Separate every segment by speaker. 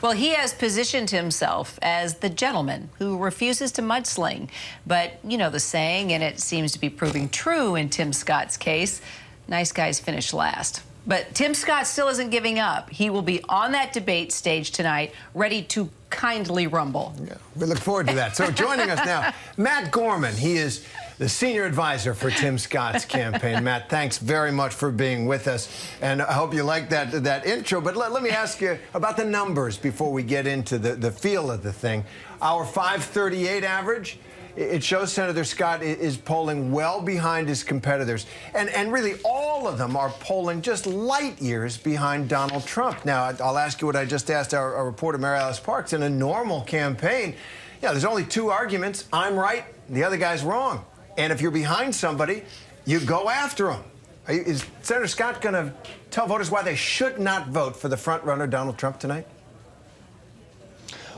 Speaker 1: Well, he has positioned himself as the gentleman who refuses to mudsling. But you know the saying, and it seems to be proving true in Tim Scott's case, nice guys finish last. But Tim Scott still isn't giving up. He will be on that debate stage tonight, ready to kindly rumble.
Speaker 2: Yeah, we look forward to that. So joining us now, Matt Gorman. He is the senior advisor for Tim Scott's campaign. Matt, thanks very much for being with us. And I hope you like that intro. But let me ask you about the numbers before we get into the feel of the thing. Our 538 average, it shows Senator Scott is polling well behind his competitors. And really, all of them are polling just light years behind Donald Trump. Now, I'll ask you what I just asked our reporter, Mary Alice Parks. In a normal campaign, yeah, there's only two arguments. I'm right, the other guy's wrong. And if you're behind somebody, you go after him. Is Senator Scott going to tell voters why they should not vote for the front-runner, Donald Trump, tonight?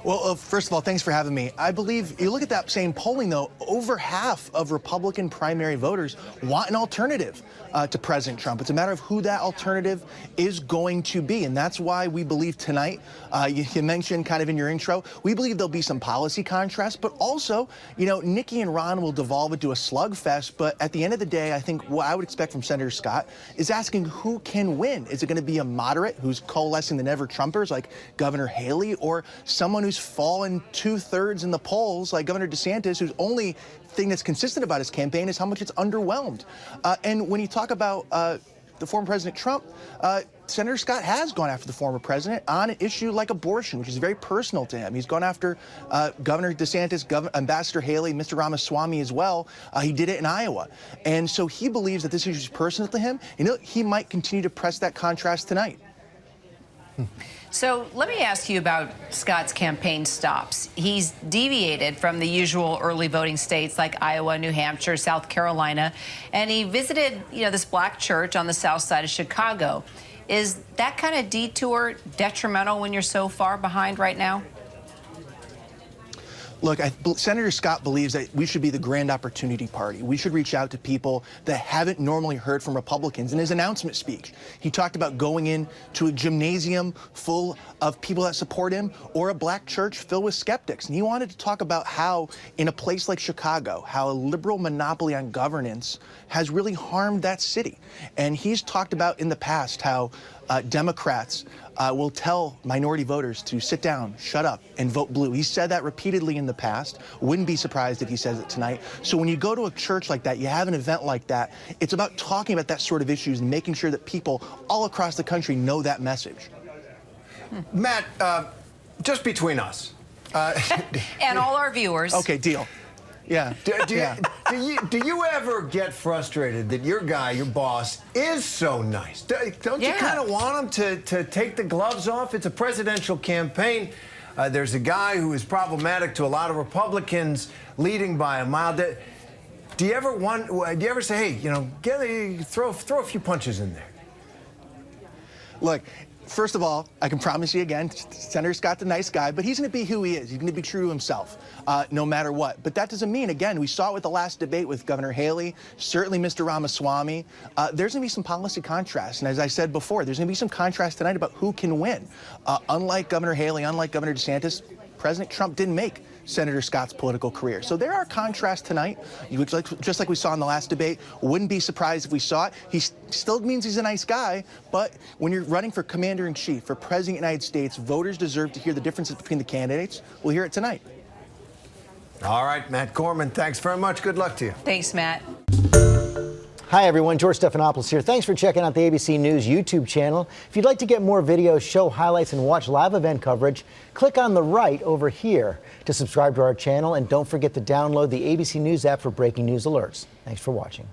Speaker 3: Well, first of all, thanks for having me. I believe, you look at that same polling, though, over half of Republican primary voters want an alternative to President Trump. It's a matter of who that alternative is going to be. And that's why we believe tonight, you mentioned kind of in your intro, we believe there'll be some policy contrast, but also, you know, Nikki and Ron will devolve into a slugfest. But at the end of the day, I think what I would expect from Senator Scott is asking who can win. Is it going to be a moderate who's coalescing the never-Trumpers like Governor Haley, or someone who's fallen 2/3 in the polls like Governor DeSantis, whose only thing that's consistent about his campaign is how much it's underwhelmed? And when you talk about the former President Trump, Senator Scott has gone after the former president on an issue like abortion, which is very personal to him. He's gone after Governor DeSantis, Ambassador Haley, Mr. Ramaswamy as well. He did it in Iowa. And so he believes that this issue is personal to him. You know, he might continue to press that contrast tonight.
Speaker 1: So let me ask you about Scott's campaign stops. He's deviated from the usual early voting states like Iowa, New Hampshire, South Carolina, and he visited, you know, this black church on the south side of Chicago. Is that kind of detour detrimental when you're so far behind right now?
Speaker 3: Look, Senator Scott believes that we should be the grand opportunity party. We should reach out to people that haven't normally heard from Republicans. In his announcement speech, he talked about going into a gymnasium full of people that support him or a black church filled with skeptics. And he wanted to talk about how, in a place like Chicago, how a liberal monopoly on governance has really harmed that city. And he's talked about in the past how Democrats will tell minority voters to sit down, shut up, and vote blue. He said that repeatedly in the past. Wouldn't be surprised if he says it tonight. So when you go to a church like that, you have an event like that, it's about talking about that sort of issues and making sure that people all across the country know that message.
Speaker 2: Matt, just between us.
Speaker 1: And all our viewers.
Speaker 3: Okay, deal. Yeah.
Speaker 2: Do you ever get frustrated that your guy, your boss, is so nice? Don't you kind of want him to take the gloves off? It's a presidential campaign. There's a guy who is problematic to a lot of Republicans, leading by a mile. Do you ever say, hey, you know, throw a few punches in there?
Speaker 3: Look, first of all, I can promise you again, Senator Scott's a nice guy, but he's going to be who he is. He's going to be true to himself, no matter what. But that doesn't mean, again, we saw it with the last debate with Governor Haley, certainly Mr. Ramaswamy. There's going to be some policy contrast. And as I said before, there's going to be some contrast tonight about who can win. Unlike Governor Haley, unlike Governor DeSantis, President Trump didn't make Senator Scott's political career. So there are contrasts tonight, just like we saw in the last debate. Wouldn't be surprised if we saw it. He still means he's a nice guy, but when you're running for commander-in-chief, for president of the United States, voters deserve to hear the differences between the candidates. We'll hear it tonight.
Speaker 2: All right, Matt Gorman, thanks very much. Good luck to you.
Speaker 1: Thanks, Matt.
Speaker 4: Hi, everyone. George Stephanopoulos here. Thanks for checking out the ABC News YouTube channel. If you'd like to get more videos, show highlights, and watch live event coverage, click on the right over here to subscribe to our channel. And don't forget to download the ABC News app for breaking news alerts. Thanks for watching.